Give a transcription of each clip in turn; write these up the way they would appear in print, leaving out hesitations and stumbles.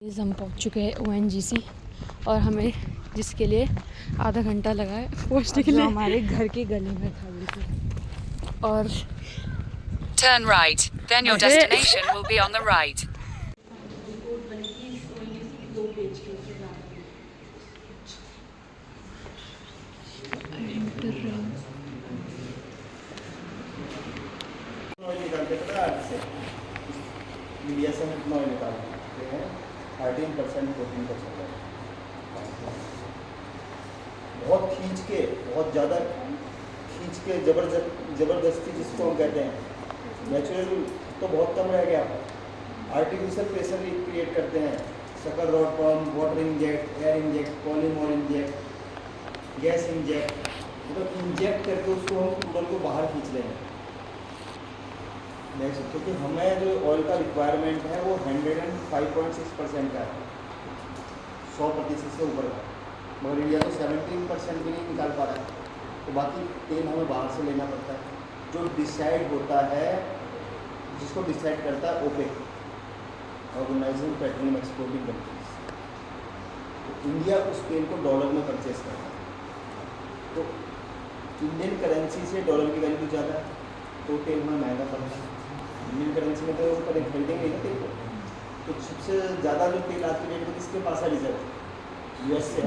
हम पहुंच चुके हैं ONGC और हमें जिसके लिए आधा घंटा लगा है पहुंचने के लिए हमारे घर की गली में था बिल्कुल। और Turn right, then your destination will be on the right. Media से हम इतना निकालते हैं 13% 14%। बहुत खींच के, बहुत ज़्यादा खींच के ज़बरदस्ती जिसको हम कहते हैं, नेचुरल तो बहुत कम रह गया। आर्टिफिशियल प्रेशर क्रिएट करते हैं, शक्कर rod pump, water inject, air inject, polymer inject, gas inject, मतलब इंजेक्ट करके उसको हम कूलर को बाहर खींच रहे हैं। क्योंकि हमें जो ऑयल का रिक्वायरमेंट है वो 105.6% का है, 100% से ऊपर का, मगर इंडिया तो 17% भी नहीं निकाल पा रहा है। तो बाकी तेल हमें बाहर से लेना पड़ता है, जो डिसाइड होता है, जिसको डिसाइड करता है OPEC, organising petroleum exporting countries. तो इंडिया उस तेल को डॉलर में परचेज करता है, तो इंडियन करेंसी से डॉलर की वैल्यू ज़्यादा है, तो तेल हमें महंगा पड़ता है। इंडियन करेंसी में तो ऊपर खरीदेंगे ना तेल को। तो सबसे ज़्यादा जो तेल आज की डेट में किसके पास है रिजर्व? US से।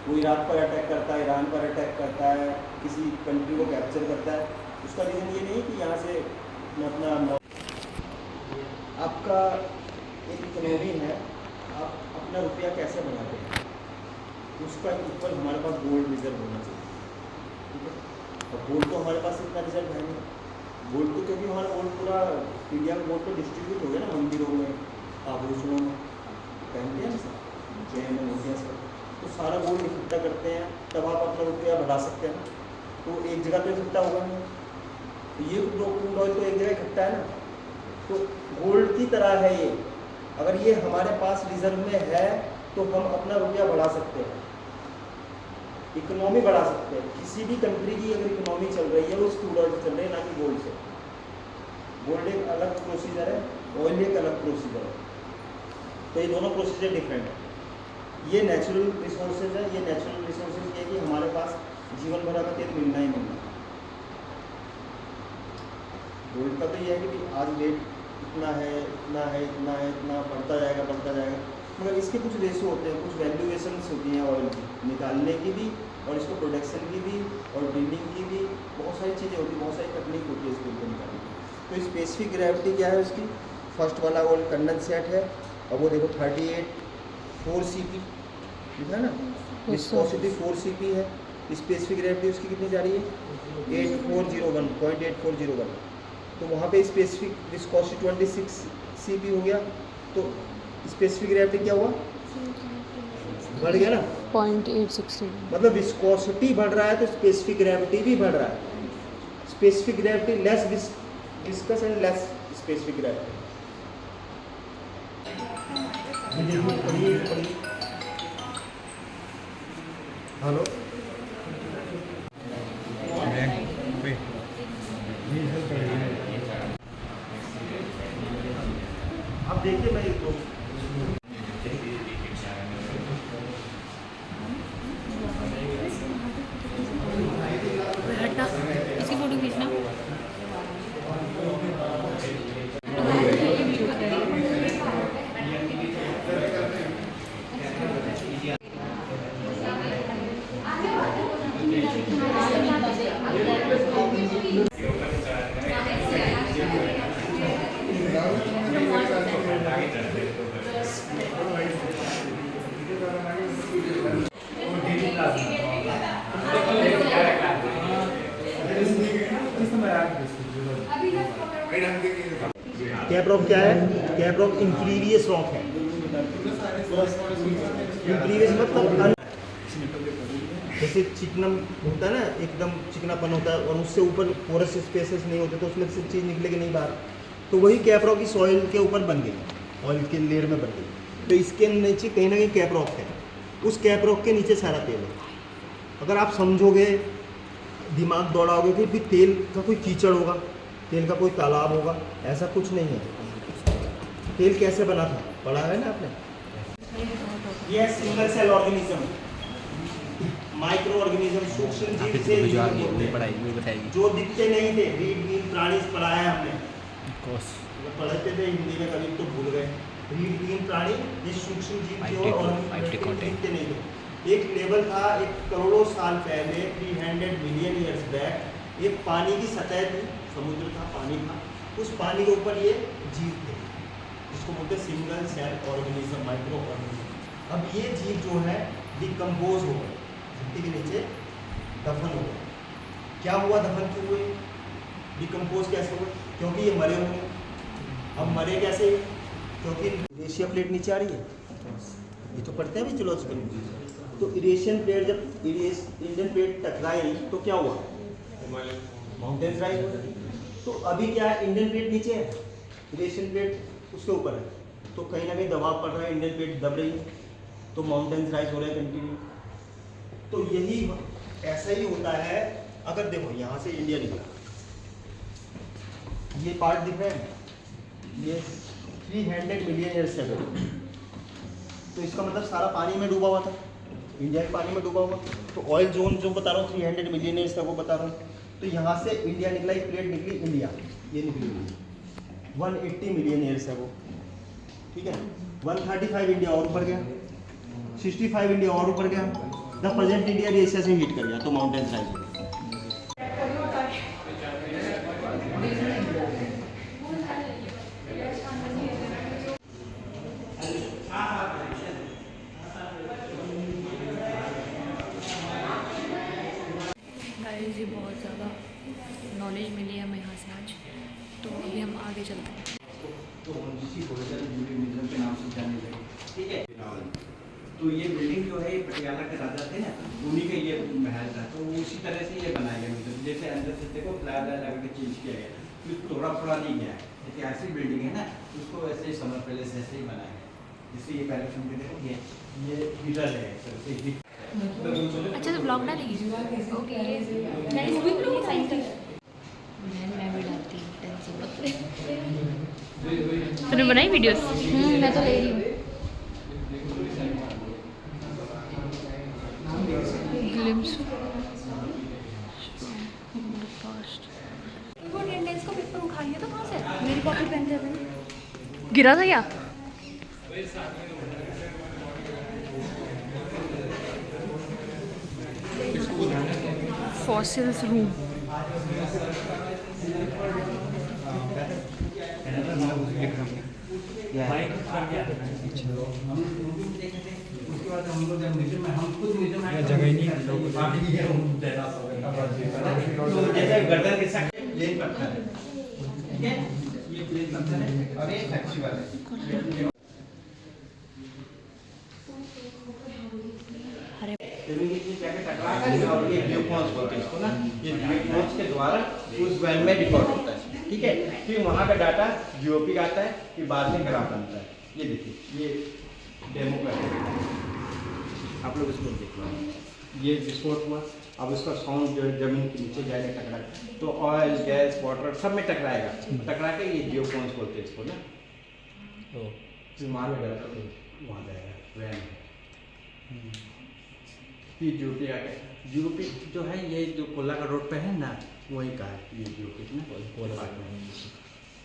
वो इराक पर अटैक करता है, ईरान पर अटैक करता है, किसी कंट्री को कैप्चर करता है। उसका रीज़न ये नहीं कि यहाँ से अपना आपका एक इकोनॉमी है, आप अपना रुपया कैसे बनाते हैं, उसका ऊपर हमारे पास गोल्ड रिजर्व होना चाहिए, ठीक है। और गोल्ड तो हमारे पास इतना रिजर्व है नहीं। गोल्ड तो क्योंकि हमारा गोल्ड पूरा इंडिया में गोल्ड तो डिस्ट्रीब्यूट हो गया ना, मंदिरों में, आभूषणों में पहनते हैं ना सब, चेन में होती हैं सब, तो सारा गोल्ड इकट्ठा करते हैं, तब आप अपना रुपया बढ़ा सकते हैं। तो एक जगह तो इकट्ठा होगा नहीं, तो ये क्रूड ऑयल तो एक जगह इकट्ठा है ना, तो गोल्ड की तरह है ये। अगर ये हमारे पास रिजर्व में है तो हम अपना रुपया बढ़ा सकते हैं, इकोनॉमी बढ़ा सकते हैं। किसी भी कंट्री की अगर इकोनॉमी चल रही है वो क्रूड ऑयल से चल रही है, ना कि गोल्ड से। गोल्ड एक अलग प्रोसीजर है, ऑयल एक अलग प्रोसीजर है, तो ये दोनों प्रोसीजर डिफरेंट है। ये नेचुरल रिसोर्सेज है, ये नेचुरल रिसोर्सेज ये कि हमारे पास जीवन भर का तेल मिलना ही मिलना। गोल्ड का तो ये है कि आज रेट इतना है, इतना है, इतना है, इतना बढ़ता जाएगा, मगर इसके कुछ रेशो होते हैं, कुछ वैल्यूएशंस होती हैं ऑयल की निकालने की भी, और इसको प्रोडक्शन की भी, और ड्रिलिंग की भी, बहुत सारी चीज़ें होती हैं, बहुत सारी तकनीक होती है इसको निकालने की। तो स्पेसिफिक ग्रेविटी क्या है उसकी? फर्स्ट वाला ऑयल कंडेंसेट है, और वो देखो 38.4 CP ठीक है ना, विस्कोसिटी 4 CP है। स्पेसिफिक ग्रेविटी उसकी कितनी जा रही है? 0.8401। तो वहाँ पे स्पेसिफिक विस्कोसिटी 26 CP हो गया, तो स्पेसिफिक ग्रेविटी क्या हुआ? बढ़ गया ना, 0.860। मतलब विस्कोसिटी बढ़ रहा है तो स्पेसिफिक ग्रेविटी भी बढ़ रहा है। Specific gravity less viscous and less specific gravity. Hello, आप देखिए, मैं एक इसकी फोटो खींचना। कैप क्या है? कैप रॉक इंक्रीवियस रॉक है। इंक्रीवियस मतलब जैसे चिकनम होता है ना, एकदम चिकनापन होता है, और उससे ऊपर पोरस स्पेसेस नहीं होते, तो उसमें से चीज़ निकलेगी नहीं बाहर। तो वही कैप रॉक इस ऑयल के ऊपर बन गई, ऑयल के लेयर में बन गई। तो इसके नीचे कहीं ना कहीं कैप रॉक है, उस कैप रॉक के नीचे सारा तेल है। अगर आप समझोगे, दिमाग दौड़ाओगे कि भी तेल का कोई कीचड़ होगा, तेल का कोई तालाब होगा, ऐसा कुछ नहीं है। तेल कैसे बना था? पढ़ा है ना आपने? ये single cell organism, micro organism, सूक्ष्म जीव से जो दिखते नहीं थे, रीड मीन प्राणी पढ़ाया हमने, पढ़ते थे हिंदी में, कभी तो भूल गए। रीड मीन प्राणी, ये सूक्ष्म जीव जो दिखते नहीं थे। एक लेवल था, एक करोड़ों साल पहले, 300 मिलियन ईयर्स बैक, एक पानी की सतह थी, समुद्र था, पानी था, उस पानी के ऊपर ये जीव थे, जिसको बोलते हैं single cell organism, micro organism. अब ये जीव जो है डिकम्पोज हो गए, धरती के नीचे दफन हो गए। क्या हुआ, दफन क्यों हुए, डिकम्पोज कैसे हुए? क्योंकि ये मरे हुए। अब मरे कैसे? क्योंकि इरेशिया प्लेट नीचे आ रही है, ये तो पढ़ते हैं भी जियोलॉजिकल। तो इरेशियन प्लेट, जब इंडियन प्लेट टकराई तो क्या हुआ, माउंटेन्स राइज हुए। तो अभी क्या है, इंडियन प्लेट नीचे है, इरेशियन प्लेट उसके ऊपर है, तो कहीं ना कहीं दबाव पड़ रहा है, इंडियन प्लेट दब रही है, तो माउंटेन्स राइज हो रहे हैं कंटिन्यू। तो यही ऐसा ही होता है। अगर देखो यहाँ से इंडिया निकला, ये पार्ट दिख रहे हैं, ये 300 मिलियन ईयर्स अगो, तो इसका मतलब सारा पानी में डूबा हुआ था, इंडिया के पानी में डूबा हुआ। तो ऑयल जोन जो बता रहा हूँ 300 मिलियन ईयर्स अगो बता रहा हूँ। तो यहाँ से इंडिया निकला, एक प्लेट निकली इंडिया, ये निकली 180 मिलियन ईयर्स अगो, ठीक है। 135 इंडिया और ऊपर गया, 65 इंडिया और ऊपर गया, द प्रेजेंट इंडिया एशिया से हिट कर गया, तो माउंटेन्स राइज हो गए। जी बहुत ज़्यादा नॉलेज मिली है हमें यहाँ से आज, तो अभी हम आगे चलते हैं। तो म्यूजियम के नाम से जाने लगे, ठीक है। तो ये बिल्डिंग जो है, ये पटियाला के राजा थे ना, उन्हीं का ये महल था, तो उसी तरह से ये बनाया गया म्यूजियम। जैसे अंदर से देखो फ्लैट लगा के चेंज किया गया, तो थोड़ा थोड़ा नहीं गया है, ऐतिहासिक बिल्डिंग है ना, उसको वैसे ही समर पैलेस ऐसे ही बनाया गया। जैसे ये पहले सुन के देखो, ये हीटर है सबसे। अच्छा तो ब्लॉग डालेगी, ओके। मैं भी डालती हूँ, टेंशन मत ले। तूने बनाई वीडियोस? मैं तो ले रही हूँ। ग्लिम्स वो अटेंडेंस का पेपर उठा लिया था कहाँ से? मेरी कॉपी पेन थे, गिरा था क्या? फॉसिल्स रूम, उसके बाद हम लोग जब म्यूजियम में, हम खुद म्यूजियम में जगह ही नहीं है, जैसे गर्दन के साथ प्लेन पत्थर है, ठीक है, ये प्लेन पत्थर है और ये फैक्ट्री वाले। और ये व्यू पॉइंट्स बोलते हैं इसको ना, ये व्यू पॉइंट्स के द्वारा उस वेल में रिकॉर्ड होता है, ठीक है। फिर वहाँ का डाटा जीओपी का आता है, फिर बाद में ग्राफ बनता है। ये देखिए, ये डेमो का है, आप लोग इसको देखो, ये विस्फोट हुआ, अब उसका साउंड जो जमीन के नीचे जाएगा, टकरा, तो ऑयल गैस वाटर सब में टकराएगा, टकरा के ये जियो पॉइंट्स बोलते हैं इसको ना। तो विमान में जाएगा तो वहाँ जाएगा वैन। फिर जीओपी आके, जीओपी जो है ये जो कोला का रोड पे है ना, वहीं का है ये जीओपी ना, कोला में।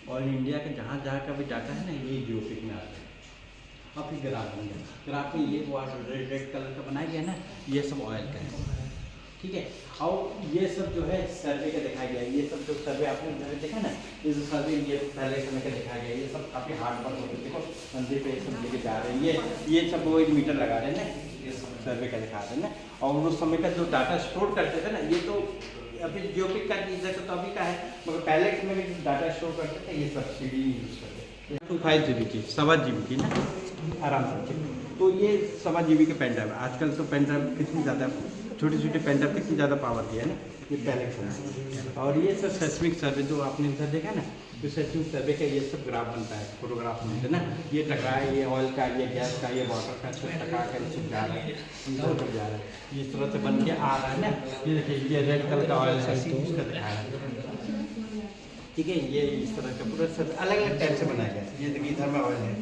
और इंडिया के जहाँ जहाँ का भी डाटा है ना, ये जीओपी में आता है। अब फिर ग्राफ बन गया, ग्राफ में ये रेड कलर का बनाया गया ना, ये सब ऑयल का है, ठीक है। और ये सब जो है सर्वे का दिखाया गया, ये सब जो सर्वे आपने इधर देखा ना, ये जो सर्वे ये पहले समय का दिखाया गया, ये सब काफ़ी हार्ड वर्क होते हैं। देखो मंदिर पे ये सब लेके जा रहे हैं, ये सब वो 1 मीटर लगा रहे हैं ना, ये सब सर्वे का दिखा रहे हैं ना। और उस समय का जो डाटा स्टोर करते थे ना, ये तो अभी जीओपी का इधर तो अभी का है, मगर पहले के समय में डाटा स्टोर करते थे, ये सब CD यूज़ करते थे। 5 GB की, 7 GB की ना, आराम से। तो ये 7 GB के पेन ड्राइव, आजकल तो पेन ड्राइव कितनी ज़्यादा, छोटी छोटी पेन ड्राइव कितनी ज़्यादा पावर की है ना, ये पहले समय। और ये सब सेस्मिक सर्वे जो आपने इधर देखा ना, तो सेस्मिक सर्वे का ये सब ग्राफ बनता है, फोटोग्राफ बनते हैं ना, ये टकरा है, ये ऑयल का, ये गैस का, ये वाटर का, सब टकरा कर सब जा रहा है, इधर जा रहा है, इस तरह से बन के आ रहा है ना। ये देखिए, ये रेड कलर का ऑयल है, उसका दिखा रहा है, ठीक है। ये इस तरह का पूरा सब अलग अलग टाइप से बनाया गया है। ये देखिए इधर में ऑयल है,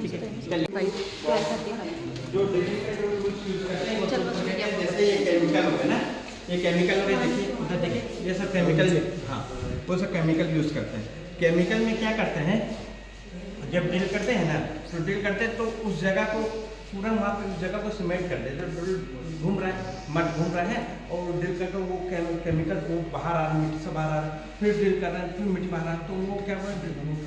ठीक है। चलिए जो डेली का जो यूज करते हैं वो जैसे ये केमिकल हो गया ना, ये केमिकल हो गया, देखिए उधर देखिए ये सब केमिकल, हाँ वो सब केमिकल यूज़ करते हैं। केमिकल में क्या करते हैं, जब ड्रिल करते हैं ना, तो ड्रिल करते हैं तो उस जगह को पूरा वहाँ पे उस जगह को सीमेंट कर देते हैं। ड्रिल घूम रहा है, मड घूम रहा है और ड्रिल करके वो केमिकल वो बाहर आ रहा है, मिट्टी से बाहर आ रहा है, फिर ड्रिल कर रहे हैं, फिर मिट्टी बाहर आ रहा है, तो वो क्या हुआ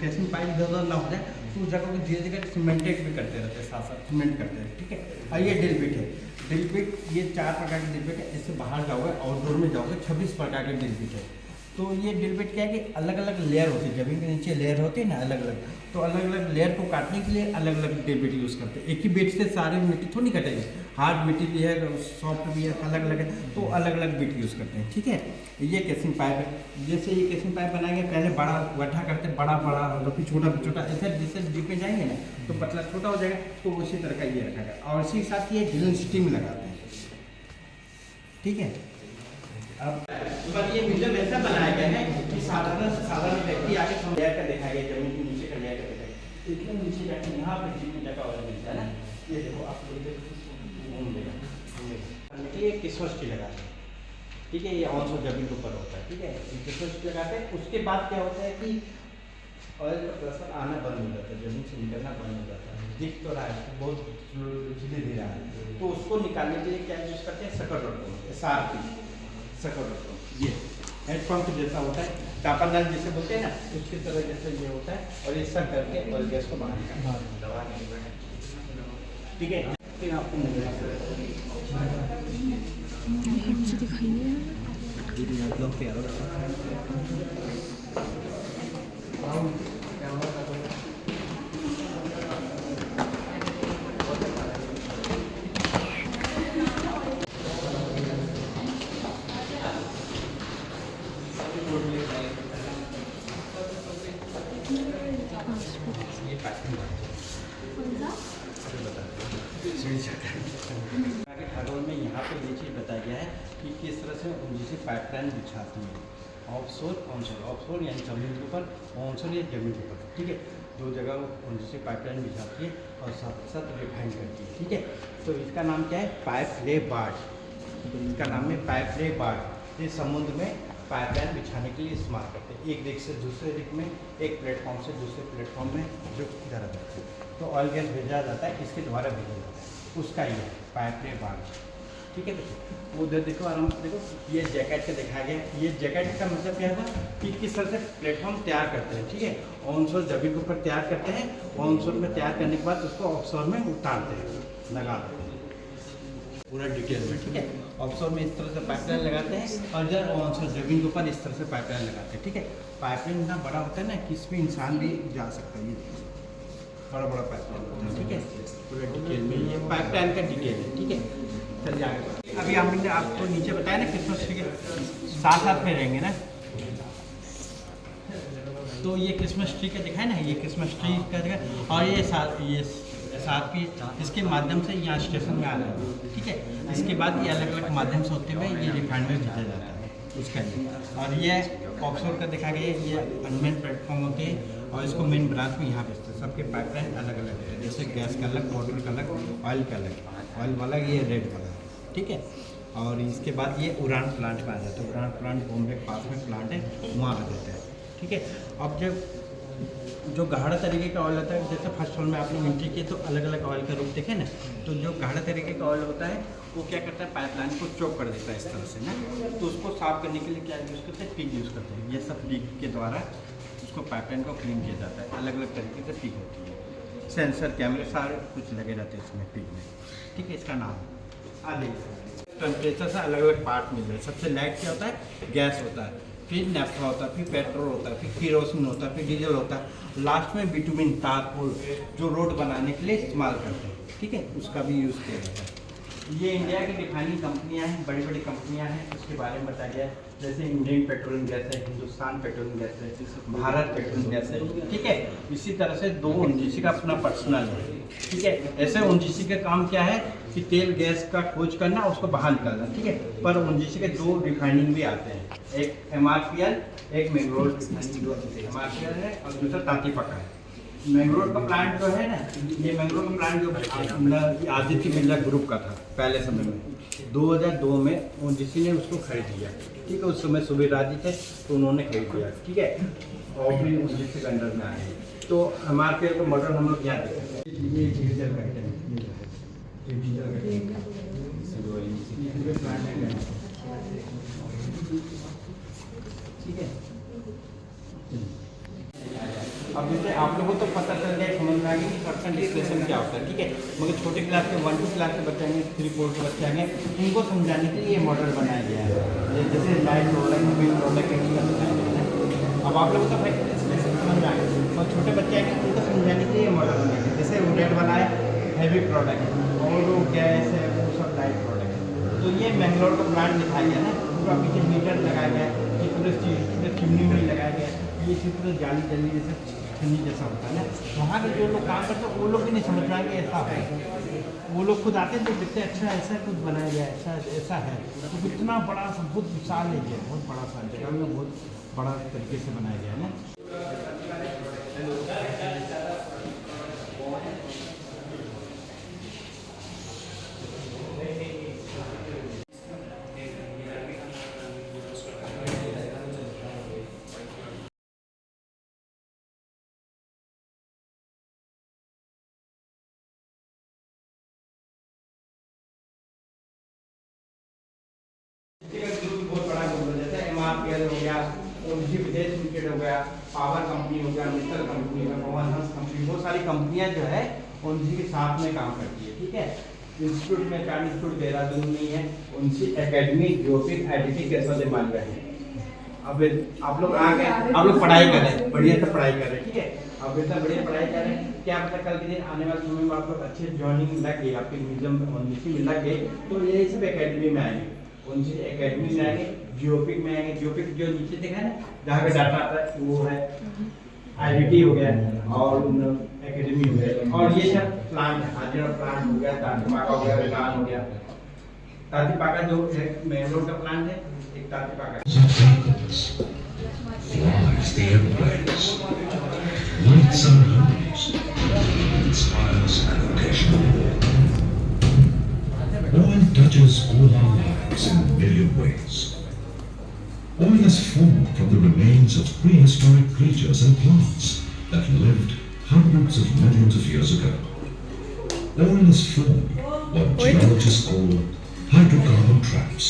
कैसिंग पाइप इधर उधर ना हो जाए, तो उस जगह को धीरे धीरे सीमेंटेड भी करते रहते हैं, साथ साथ सीमेंट करते हैं, ठीक है। और ये ड्रिल बिट है, ड्रिल बिट ये 4 प्रकार के ड्रिल बिट है। इससे बाहर जाओगे आउटडोर में जाओगे 26 प्रकार के ड्रिल बिट है। तो ये ड्रिल बिट क्या है कि अलग अलग लेयर होती है, जमीन के नीचे लेयर होती है ना अलग अलग, तो अलग अलग लेयर को काटने के लिए अलग अलग ड्रिल बिट यूज़ करते हैं। एक ही बिट से सारी मिट्टी थोड़ी कटेगी, हार्ड मिट्टी भी है, सॉफ्ट भी है, अलग अलग है, तो अलग अलग बिट यूज़ करते हैं, ठीक है। ये केसिंग पाइप है, जैसे ये केसिंग पाइप बनाएंगे पहले बड़ा गड्ढा करते हैं, बड़ा बड़ा और फिर छोटा छोटा, ऐसे जैसे डीप में जाएंगे ना तो पतला छोटा हो जाएगा, तो उसी तरह का ये रखा गया। और इसी के साथ ये ड्रिल स्टीम लगाते हैं, ठीक है। अब पर ये म्यूजियम ऐसा बनाया गया है कि साधारण व्यक्ति आके लेयर का दिखाया गया, जमीन के नीचे का लेयर का दिखाया गया। इतने नीचे जाके यहाँ पे जितनी जगह और मिलता है ना, ये देखो आप घूम लेगा करने के लिए क्रिसमस ट्री लगाते हैं, ठीक है। ये ऑन जमीन के ऊपर होता है, ठीक है। क्रिसमस ट्री लगाते हैं, उसके बाद क्या होता है कि ऑयल का प्रेशर आना बंद हो जाता है, जमीन से निकलना बंद हो जाता है, दिख तो रहा है बहुत धीरे धीरे आ रहा है, तो उसको निकालने के लिए क्या यूज़ करते हैं, सकट रोड SRP सकट, ये हैंडपम्प जैसा होता है, चापानल जैसे बोलते हैं ना, उसकी तरह जैसे ये होता है, और ये सब करके ऑयल गैस को बाहर निकालना, ठीक है। फिर आपको खडोल में यहाँ पे ये चीज़ बताया गया है कि किस तरह से जैसे पाइपलाइन बिछाती है, ऑफशोर ऑनशोर, ऑफशोर यानी जमीन के ऊपर, ऑनशोर या जमीन के ऊपर, ठीक है। 2 जगह वो जैसे पाइपलाइन बिछाती है और साथ साथ रिफाइन करती है, ठीक है। तो इसका नाम क्या है, पाइप ले बार्ज, इसका नाम है पाइप ले बार्ज। ये समुद्र में पाइपलाइन बिछाने के लिए इस्तेमाल करते हैं, एक दिक से दूसरे दिक में, एक प्लेटफॉर्म से दूसरे प्लेटफॉर्म में जो इधर जाता है, तो ऑयल गैस भेजा जाता है, इसके द्वारा भेजा जाता है, उसका ये पाइप ले बार्ज, ठीक है। वो उधर देखो आराम से देखो, ये जैकेट का दिखाया गया। ये जैकेट का मतलब क्या है कि किस तरह से प्लेटफॉर्म तैयार करते हैं, ठीक है। ऑनशोर जमीन के ऊपर तैयार करते हैं, ऑनशोर में तैयार करने के बाद उसको ऑफशोर में उतारते हैं, लगाते हैं पूरा डिटेल में, ठीक है। ऑफशोर में इस तरह से पाइपलाइन लगाते हैं और इधर ऑनशोर जमीन के ऊपर इस तरह से पाइपलाइन लगाते हैं, ठीक है। पाइपलाइन इतना बड़ा होता है ना कि इसमें इंसान भी जा सकता है, ये बड़ा बड़ा पाइपलाइन होता है, ठीक है। पूरा डिटेल में ये पाइपलाइन का डिटेल है, ठीक है। चलिए आगे। अभी हमने आपको नीचे बताया ना क्रिसमस ट्री के साथ साथ में रहेंगे ना, तो ये क्रिसमस ट्री का दिखाया ना, ये क्रिसमस ट्री का दिखाया, और ये साथ भी इसके माध्यम से यहाँ स्टेशन में आ रहा है, ठीक है। इसके बाद ये अलग अलग माध्यम से होते हुए ये रिफाइनरी में भेजा जाता है उसका लिए। और ये ऑफशोर का देखा गया, ये अनमेन प्लेटफॉर्म होते हैं और इसको मेन ब्रांच में यहाँ बेचते हैं। सबके पाइपलाइन अलग अलग है, जैसे गैस का अलग, मॉडल का अलग, ऑयल का अलग, ऑयल वाला ये रेड वाला, ठीक है। और इसके बाद ये उड़ान प्लांट में आ जाता है, उड़ान प्लांट बॉम्बे के पास में प्लांट है, वहाँ आ जाता है, ठीक है। अब जब जो गाढ़ा तरीके का ऑयल होता है, जैसे फर्स्ट हॉल में आपने एंट्री किए तो अलग अलग ऑयल का रूप देखे ना, तो जो गाढ़ा तरीके का ऑयल होता है वो क्या करता है, पाइपलाइन को चौक कर देता है इस तरह से ना, तो उसको साफ करने के लिए क्या यूज़ करते हैं, पिक यूज़ करते हैं। ये सब पिक के द्वारा उसको पाइपलाइन को क्लीन किया जाता है, अलग अलग तरीके से पिक होती है, सेंसर कैमरे सारे कुछ लगे रहते हैं इसमें पिक में, ठीक है। इसका नाम आगे टेम्परेचर से अलग अलग पार्ट मिल रहे हैं। सबसे लाइट क्या होता है, गैस होता है, फिर नेफ्था होता है, फिर पेट्रोल होता है, फिर केरोसिन होता है, फिर डीजल होता है, लास्ट में बिटुमिन तारपुल जो रोड बनाने के लिए इस्तेमाल करते हैं, ठीक है, उसका भी यूज़ किया जाता है। ये इंडिया की रिफाइनिंग कंपनियां हैं, बड़ी बड़ी कंपनियां हैं, उसके बारे में बताया गया है। जैसे इंडियन पेट्रोलियम गैस है, हिंदुस्तान पेट्रोलियम गैस है, भारत पेट्रोलियम गैस है, ठीक है। इसी तरह से 2 ONGC का अपना पर्सनल है, ठीक है। ऐसे ONGC का काम क्या है कि तेल गैस का खोज करना, उसको बाहर निकालना, ठीक है। पर ONGC के 2 रिफाइनिंग भी आते हैं, एक MRPL, एक मैंगलोर रिफाइनिंग। MRPL है और दूसरा तातीपाका है। मैंगलोर का प्लांट जो है ना, ये मैंगलोर का प्लांट जो आदित्य बिरला ग्रुप का था पहले समय में। 2002 में ONGC ने उसको खरीद लिया, ठीक है। उस समय सुबेदार जी थे तो उन्होंने खरीद लिया, ठीक है। और भी ONGC के अंडर में आए। तो MRPL का मॉडल हम लोग यहाँ देख सकते हैं। ये डीजल का है, ठीक है। अब जैसे आप लोगों को तो पता चल गया, समझ में आ गया कि सक्शन डिस्प्लेसमेंट क्या होता है, ठीक है। मगर छोटे क्लास के 1-2 क्लास के बच्चे आएंगे, 3-4 के बच्चे आएंगे, उनको समझाने के लिए ये मॉडल बनाया गया है। जैसे लाइट प्रोडक्ट, बिल प्रोडक्ट का बताया गया है। अब आप लोगों को तो डिस्प्लेसमेंट समझ में आ गया, और छोटे बच्चे आएंगे उनको समझाने के लिए ये मॉडल बनाया गया। जैसे रेड वाला है हैवी प्रोडक्ट, और वो गैस है, वो सब लाइट प्रोडक्ट है। तो ये मैंगलोर का प्लांट दिखाया गया है, पूरा पीछे मीटर लगाया गया है, ये पूरे चिमनी में लगाया गया है। ये इसी तरह जाली जली जैसे छन्नी जैसा होता है ना। वहाँ के जो लोग काम करते हैं वो लोग भी नहीं समझ पाएंगे ऐसा है। वो लोग खुद आते हैं तो देखते हैं अच्छा ऐसा कुछ बनाया गया, ऐसा ऐसा है। तो कितना बड़ा सा बहुत विशाल है, बहुत बड़ा सा जगह में बहुत बड़ा तरीके से बनाया गया है ना। बहुत बड़ा ग्रुप है, जैसे MRPL हो गया, ONGC विदेश लिमिटेड हो गया, पावर कंपनी हो गया, मित्तल कंपनी हो गया, पवन हंस कंपनी, बहुत सारी कंपनियां जो है ONGC के साथ में काम करती है, ठीक है। इंस्टीट्यूट में 4 इंस्टीट्यूट देहरादून में है, ONGC एकेडमी ज्योतिर् IDT कैसा दे मान रहे हैं। अब आप लोग आगे आप लोग पढ़ाई कर रहे हैं, बढ़िया से पढ़ाई कर रहे हैं, ठीक है। अब इतना बढ़िया पढ़ाई कर रहे हैं, क्या पता कल के दिन आने वाले समय में आप लोग अच्छे जॉइनिंग लग गए, आपके म्यूजियम ONGC में लग गए तो ये सब एकेडमी में आएंगे। ONGC एकेडमी में आएंगे, जियोपिक में आएंगे। जियोपिक जो नीचे देखा है ना, जहाँ पे डाटा आता है वो है IDT हो गया और एकेडमी हो गया। और ये सब प्लांट है, हाजिरा प्लांट हो गया, तातीपाका हो गया, विलान हो गया। तातीपाका जो मैंगलोर का प्लांट है, एक Tatipaka flies the airplanes, lights our homes, inspires an occasional walk. Oil touches all our lives in a million ways. Oil is formed from the remains of prehistoric creatures and plants that lived hundreds of millions of years ago. Oil is formed what geologists call hydrocarbon traps.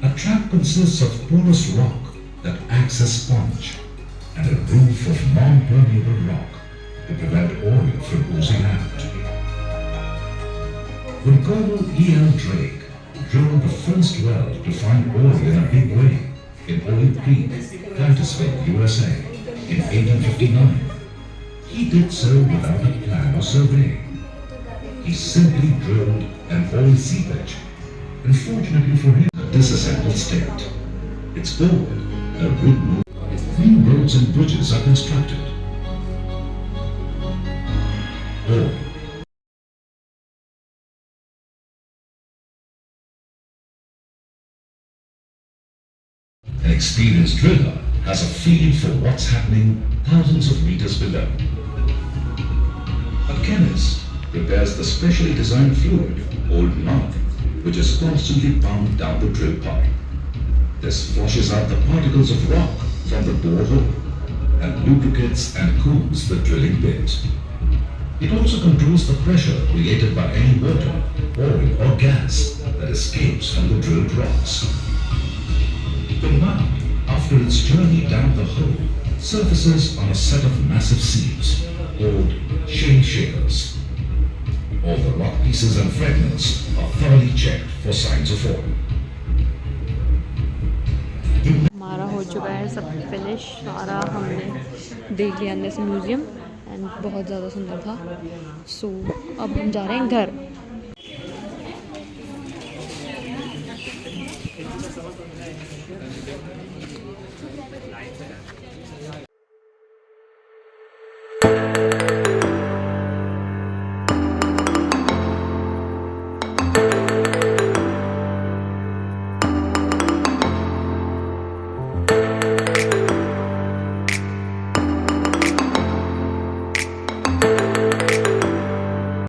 A trap consists of porous rock that acts as sponge and a roof of non-permeable rock to prevent oil from oozing out. When Colonel E.L. Drake drilled the first well to find oil in a big way in Oil Creek, Titusville, USA in 1859, he did so without a plan or survey. He simply drilled an oil seepage, and fortunately for him, a disassembled state. Its goal, a route move. New roads and bridges are constructed. Oil. An experienced driller has a feel for what's happening thousands of meters below. A chemist prepares the specially designed fluid, called mud, which is constantly pumped down the drill pipe. This flushes out the particles of rock from the borehole and lubricates and cools the drilling bit. It also controls the pressure created by any water, oil or gas that escapes from the drilled rocks. The mud, after its journey down the hole, surfaces on a set of massive sieves called shale shakers. All the rock pieces and fragments are thoroughly checked for signs of oil. हमारा हो चुका है सब finish, सारा हमने देख लिया अंदर से म्यूज़ियम एंड बहुत ज़्यादा सुंदर था। सो अब हम जा रहे हैं घर।